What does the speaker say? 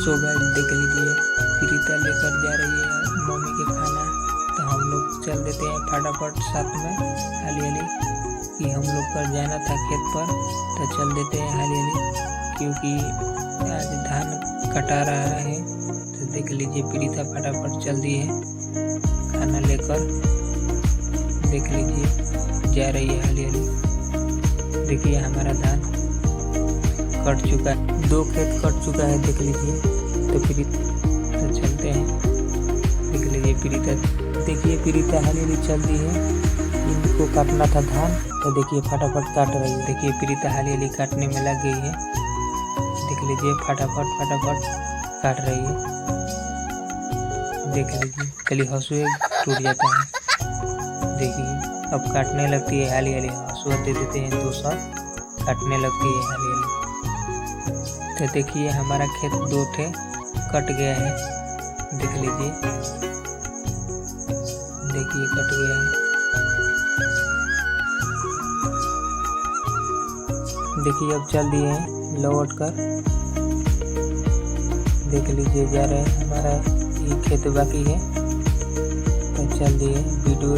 So guys देख लीजिए, प्रीता लेकर जा रही है मम्मी के खाना। तो हम लोग चल देते हैं फटाफट साथ में हाली कि हम लोग पर जाना था खेत पर, तो चल देते हैं हाली क्योंकि आज धान कटा रहा है। तो देख लीजिए प्रीता फटाफट चल दी है खाना लेकर। देख लीजिए जा रही है हाली। देखिए हमारा धान कट चुका है, 2 खेत कट चुका है देख लीजिए। तो प्रीता चलते हैं, देख लीजिए प्रीता। देखिए प्रीता हाली चल दी है, इनको काटना था धान। तो देखिए फटाफट काट रही है। देखिए प्रीता हाली काटने में लग गई है। देख लीजिए फटाफट काट रही है। देख लीजिए खाली हंसुए टूट जाता है। देखिए अब काटने लगती है हाली हंसुआ दे देते हैं 200, काटने लगती है हाली। तो देखिए हमारा खेत 2 ठे कट गया है। देख लीजिए, देखिए कट गया है। देखिए अब चल दिए हैं लौट कर। देख लीजिए जा रहे हैं, हमारा ये खेत बाकी है। तो चल दिए वीडियो